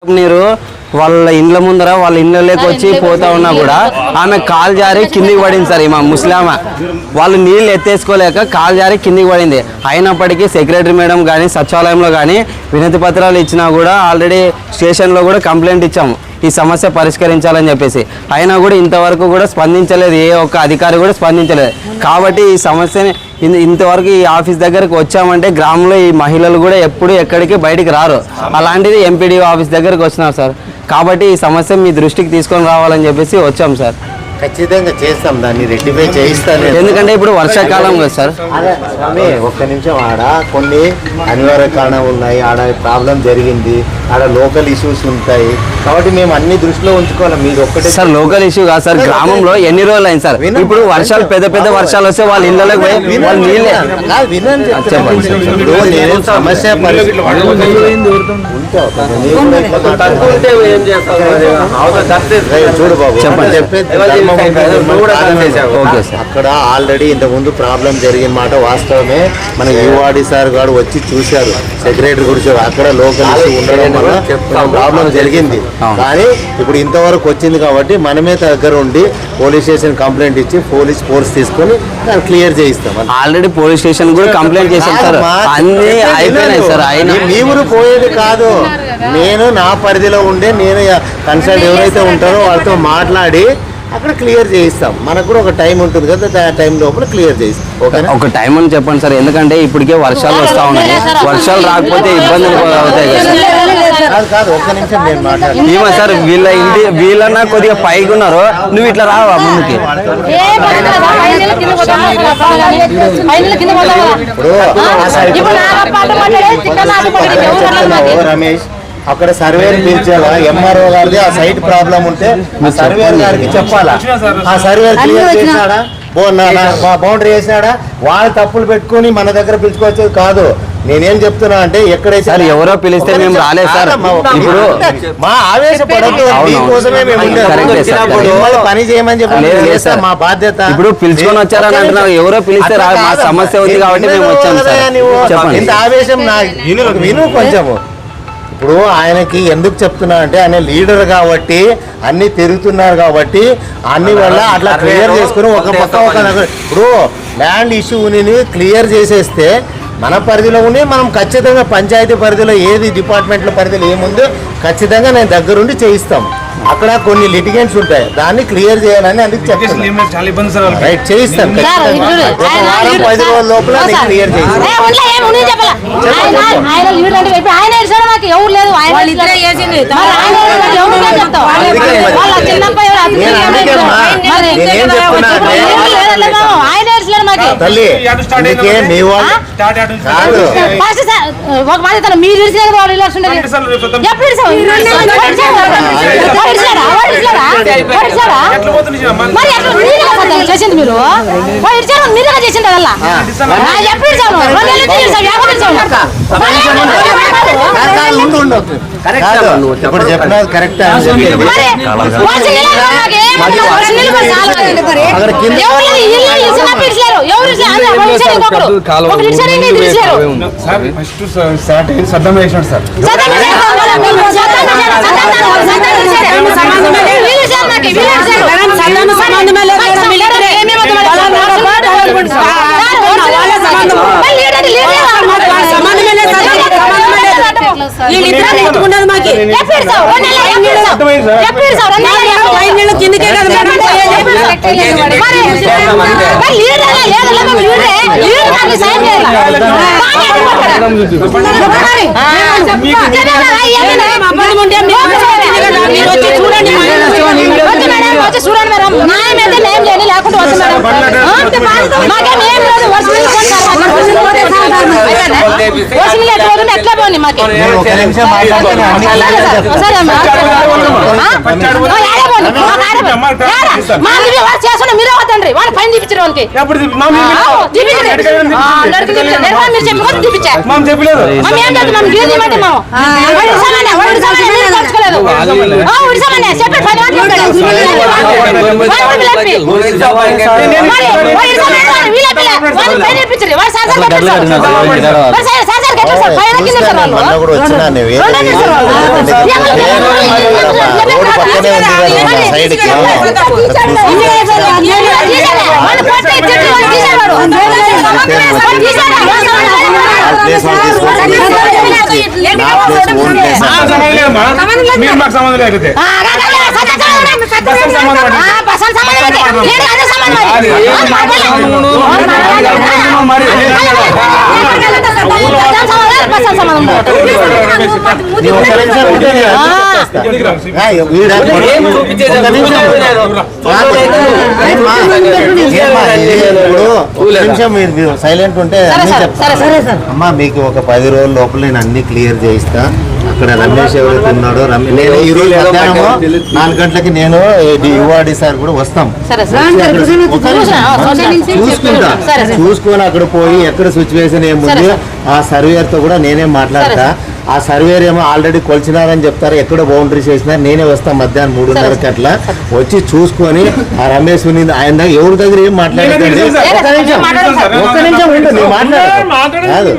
నీరు వాళ్ళ ఇండ్ల ముందర వాళ్ళ ఇళ్ళలోకి వచ్చి పోతా ఉన్నా కూడా ఆమె కాలు జారి కిందికి పడింది సార్. మా ముస్లిం వాళ్ళు నీళ్ళు ఎత్తేసుకోలేక కాలు జారి కిందికి పడింది. అయినప్పటికీ సెక్రటరీ మేడం కానీ సచివాలయంలో కానీ వినతి పత్రాలు ఇచ్చినా కూడా ఆల్రెడీ స్టేషన్లో కూడా కంప్లైంట్ ఇచ్చాము ఈ సమస్య పరిష్కరించాలని చెప్పేసి. అయినా కూడా ఇంతవరకు కూడా స్పందించలేదు, ఏ ఒక్క అధికారి కూడా స్పందించలేదు. కాబట్టి ఈ సమస్యని ఇంతవరకు ఈ ఆఫీస్ దగ్గరకు వచ్చామంటే గ్రామంలో ఈ మహిళలు కూడా ఎప్పుడు ఎక్కడికి బయటికి రారు. అలాంటిది ఎంపీడీఓ ఆఫీస్ దగ్గరకు వచ్చినారు సార్. కాబట్టి ఈ సమస్య మీ దృష్టికి తీసుకొని రావాలని చెప్పేసి వచ్చాం సార్. ఖచ్చితంగా చేస్తాం, దాన్ని రెక్టిఫై చేయిస్తాను. ఎందుకంటే ఇప్పుడు వర్షాకాలం కదా సార్. ఒక్క నిమిషం, ఆడ కొన్ని అనివార్య కారణాలు ఉన్నాయి, ఆడ ప్రాబ్లం జరిగింది, ఆడ లోకల్ ఇష్యూస్ ఉంటాయి. కాబట్టి మేము అన్ని దృష్టిలో ఉంచుకోవాలి. మీరు ఒక్కటే సార్ లోకల్ ఇష్యూ కాదు సార్. గ్రామంలో ఎన్ని రోజులు అయింది సార్. ఇప్పుడు వర్షాలు పెద్ద వర్షాలు వస్తే వాళ్ళ ఇళ్ళలోకి పోయి వాళ్ళు నీళ్ళే వినండి. నేను సమస్య చూడు బాబు చెప్పేది. అక్కడ ఆల్రెడీ ఇంతకుముందు ప్రాబ్లం జరిగిన మాట వాస్తవమే. మన యువాడి సార్ గారు వచ్చి చూశారు, సెక్రటరీ కూడా అక్కడ లోకల్ ఇష్యూ ఉండడం వల్ల ప్రాబ్లం జరిగింది. కానీ ఇప్పుడు ఇంతవరకు వచ్చింది కాబట్టి మనమే దగ్గర ఉండి పోలీస్ స్టేషన్ కంప్లైంట్ ఇచ్చి పోలీస్ ఫోర్స్ తీసుకొని దాన్ని క్లియర్ చేయిస్తాం. ఆల్రెడీ పోలీస్ స్టేషన్ కూడా కంప్లైంట్ చేశాం సార్. అన్ని అయిపోయినాయి సార్. మీ ఊరు పోయేది కాదు, నేను నా పరిధిలో ఉండే నేను కన్సల్ట్ ఎవరైతే ఉంటారో వాళ్ళతో మాట్లాడి అక్కడ క్లియర్ చేయిస్తాం. మనకు కూడా ఒక టైం ఉంటుంది కదా, ఆ టైం లోపల క్లియర్ చేయిస్తాం. ఒక టైం అని చెప్పండి సార్. ఎందుకంటే ఇప్పటికే వర్షాలు వస్తా ఉన్నాయి. వర్షాలు రాకపోతే ఇబ్బందులు అవుతాయి కదా. కాదు ఒక్క నిమిషం నేను మాట్లాడాలి. ఏమో సార్, వీళ్ళన్నా కొద్దిగా పైకి ఉన్నారు, నువ్వు ఇట్లా రావా ముందుకి. రమేష్ అక్కడ సర్వేర్ పిలిచాలా, ఎంఆర్ఓ గారిది ఆ సైట్ ప్రాబ్లం ఉంటే సర్వేర్ గారికి చెప్పాలా. ఆ సర్వేర్ క్లియర్ చేసినాడా, బౌండరీ వేసినాడా, వాళ్ళ తప్పులు పెట్టుకుని మన దగ్గర పిలుచుకోవచ్చేది కాదు. నేనేం చెప్తున్నా అంటే ఎక్కడైతే ఎవరో పిలిస్తే మేము రాలేదు సార్. ఇప్పుడు మా ఆవేశపడద్దు, మీకోసమే మేము పని చేయమని చెప్పి మా బాధ్యత. ఇప్పుడు పిలుచుకొని వచ్చారని అంటున్నారు, ఎవరో పిలిస్తే మా సమస్య ఉంది కాబట్టి మేము వచ్చాము సార్. ఇంత ఆవేశం నా విను కొంచెము. ఇప్పుడు ఆయనకి ఎందుకు చెప్తున్నా అంటే ఆయన లీడర్ కాబట్టి అన్ని తిరుగుతున్నారు కాబట్టి అన్ని వల్ల అట్లా క్లియర్ చేసుకుని ఒక పక్క ఇప్పుడు ల్యాండ్ ఇష్యూని క్లియర్ చేసేస్తే మన పరిధిలో ఉండి మనం ఖచ్చితంగా పంచాయతీ పరిధిలో ఏది డిపార్ట్మెంట్ల పరిధిలో ఏముందో ఖచ్చితంగా నేను దగ్గరుండి చేయిస్తాం. అక్కడ కొన్ని లిటిగెంట్స్ ఉంటాయి, దాన్ని క్లియర్ చేయాలని అందుకు చెప్తాను. రైట్, చేయిస్తాం. 10 రోజుల లోపల క్లియర్ చేయిస్తాం. తల్లి మీ వాళ్ళు చేసింది మీరు మీరుగా చేసింది అలా ఇప్పుడు చెప్పినది కరెక్ట్. చూడండి మేడం, న్యాయం అయితే న్యాయం చేయండి, లేకుంటే వద్దు మేడం. మాకేం ఏం లేదు, ఎట్లా పోండి మాకు చేస్తున్నా మీరే వద్దండి. వాళ్ళు పైన చూపించారు వాళ్ళకి చెప్పండి కూడా వచ్చినా రోడ్డు పక్కనే ఉంది కదా సైడ్కి సైలెంట్ ఉంటే అమ్మా మీకు ఒక 10 రోజుల లోపల నేను అన్ని క్లియర్ చేయిస్తా. అక్కడ రమేష్ ఎవరైతే ఉన్నాడో నేను ఈ రోజు మధ్యాహ్నం 4 గంటలకి నేను యువాడి సార్ కూడా వస్తాం. చూసుకొని అక్కడ పోయి ఎక్కడ సిచ్యువేషన్ ఏముంది ఆ సర్వేయర్ తో కూడా నేనే మాట్లాడతా. ఆ సర్వేర్ ఏమో ఆల్రెడీ కొలిచినారని చెప్తారు, ఎక్కడ బౌండరీస్ వేసినారు. నేనే వస్తాను మధ్యాహ్నం 3:30కి అట్లా వచ్చి చూసుకొని ఆ రమేష్ ఆయన దగ్గర ఎవరి దగ్గర ఏం మాట్లాడకండి. ఒక్క నిమిషం ఉంటుంది మాట్లాడదు.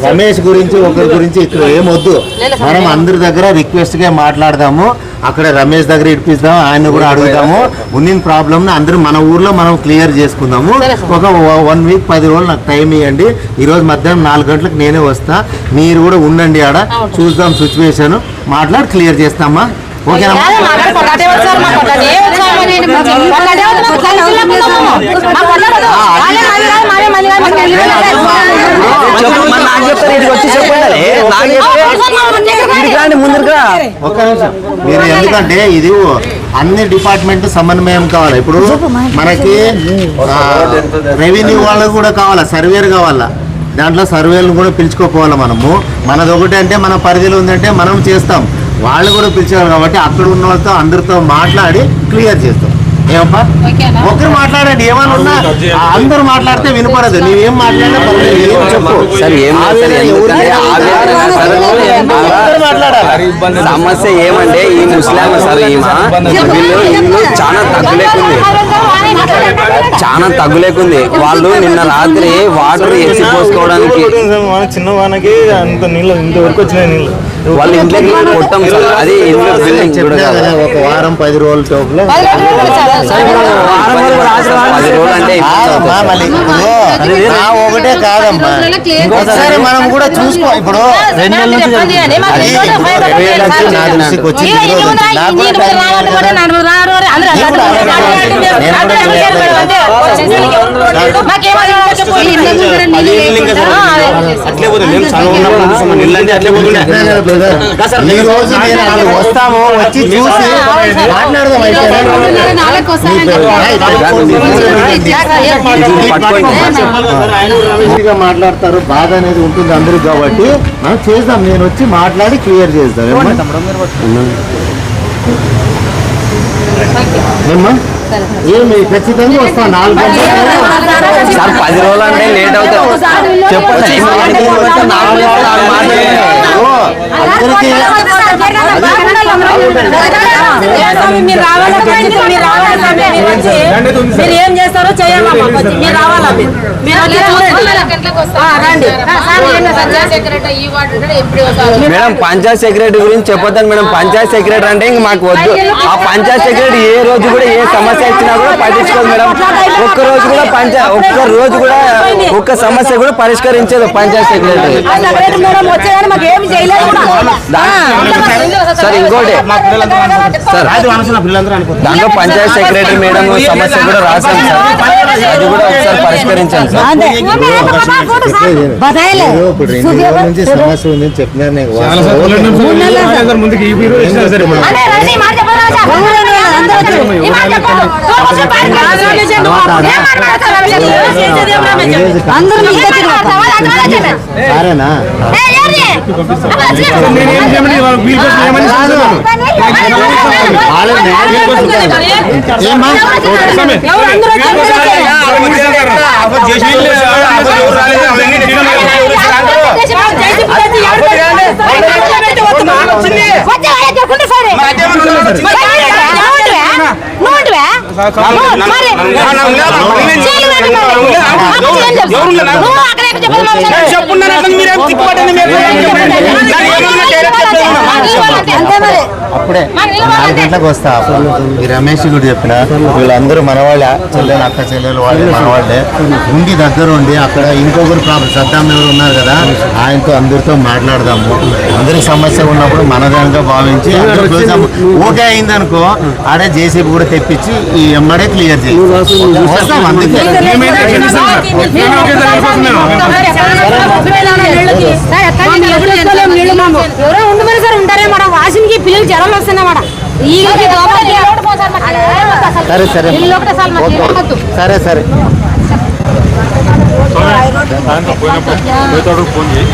రమేష్ గురించి ఒకరి గురించి ఇక్కడ ఏమొద్దు. మనం అందరి దగ్గర రిక్వెస్ట్ గా మాట్లాడదాము. అక్కడ రమేష్ దగ్గర ఇడిపిస్తాము, ఆయన కూడా అడుగుదాము. ఉన్న ప్రాబ్లమ్ అందరూ మన ఊర్లో మనం క్లియర్ చేసుకుందాము. ఒక 1 వీక్ 10 రోజులు నాకు టైం ఇవ్వండి. ఈ రోజు మధ్యాహ్నం 4 గంటలకు నేనే వస్తా. మీరు కూడా ఉండండి, ఆడ చూద్దాం సిచ్యువేషన్, మాట్లాడి క్లియర్ చేస్తామా? ఓకేనా? ఒక్క నిమిషం మీరు, ఎందుకంటే ఇది అన్ని డిపార్ట్మెంట్ సమన్వయం కావాలి. ఇప్పుడు మనకి రెవెన్యూ వాళ్ళకు కూడా కావాలా, సర్వేర్ కావాలా. దాంట్లో సర్వేలను కూడా పిలుచుకోపోవాలి మనము. మనది ఒకటి అంటే మన పరిధిలో ఉందంటే మనం చేస్తాం, వాళ్ళు కూడా పిలిచారు కాబట్టి అక్కడ ఉన్న వాళ్ళతో అందరితో మాట్లాడి క్లియర్ చేస్తాం. ఏమప్పా ఒకరు మాట్లాడండి, ఏమన్నా ఉన్నా అందరూ మాట్లాడితే వినపడదు. నీవేం మాట్లాడినా సమస్య ఏమంటే ఈ ముస్లిం సార్ వీళ్ళు చాలా తగ్గులేకుంది. వాళ్ళు నిన్న రాత్రి వాటర్ ఎక్కి పోసుకోవడానికి చిన్న వానకి అంత నీళ్ళు ఇంతవరకు వచ్చినాయి నీళ్ళు వాళ్ళ ఇంట్లోకి కొట్టాం సార్. అది ఒక వారం 10 రోజుల లోపల 10 రోజులు అంటే ఒకటే కాదమ్మా, ఒకసారి మనం కూడా చూసుకో. ఇప్పుడు 2 నెలల నుంచి నా దృష్టికి వచ్చింది. ఈ రోజు నేను వస్తాము, వచ్చి చూసి మాట్లాడదాం. మాట్లాడతారు, బాధ అనేది ఉంటుంది అందరికి కాబట్టి మనం చేద్దాం. నేను వచ్చి మాట్లాడి క్లియర్ చేద్దాం. ఏమి ఖచ్చితంగా వస్తాను 4 గంటలు సార్. 10 రోజులు అంటే లేట్ అవుతుంది చెప్పండి. అందరికీ మీరు ఏం చేస్తారో చేయాలమ్మా, మీరు రావాలా? మేడం పంచాయత్ సెక్రటరీ గురించి చెప్పొద్దని మేడం. పంచాయత్ సెక్రటరీ అంటే ఇంక మాకు వద్దు. ఆ పంచాయత్ సెక్రటరీ ఏ రోజు కూడా ఏ సమస్య ఇచ్చినా కూడా పట్టించుకోదు మేడం. ఒక్క రోజు కూడా ఒక్క సమస్య కూడా పరిష్కరించేది పంచాయత్ సెక్రటరీ. సార్ ఇంకోటి సార్, దాంట్లో పంచాయత్ సెక్రటరీ మేడం సమస్య కూడా రాశాను సార్. అది కూడా ఒకసారి పరిష్కరించాను సార్. ఇప్పుడు 2 రోజుల నుంచి సమస్య ఉందని చెప్పినారు. సరేనా? అప్పుడే 4 గంటలకు వస్తా. ఈ రమేష్ కూడా చెప్పిన వీళ్ళందరూ మనవాళ్ళే, చెల్లెలు అక్క చెల్లెలు వాళ్ళే మనవాళ్ళే. ఉండి దగ్గర ఉండి అక్కడ ఇంకొకరు ప్రాబ్లం సద్దాం ఎవరు ఉన్నారు కదా, ఆయనతో అందరితో మాట్లాడదాము. అందరికి సమస్య ఉన్నప్పుడు మనదానిగా భావించి అందరూ చూసాము. ఓకే అయిందనుకో ఆడే జేసీబీ కూడా తెప్పించి ఈ ఎమ్మడే క్లియర్ చేసి వస్తాం. అందుకే ఎవరో ఉండమని సార్ ఉంటారే మన వాసినికి పిల్లలు జ్వరం వస్తున్నాయి మాట. సరే సరే సరే సరే పోయినప్పుడు ఫోన్ చేయి.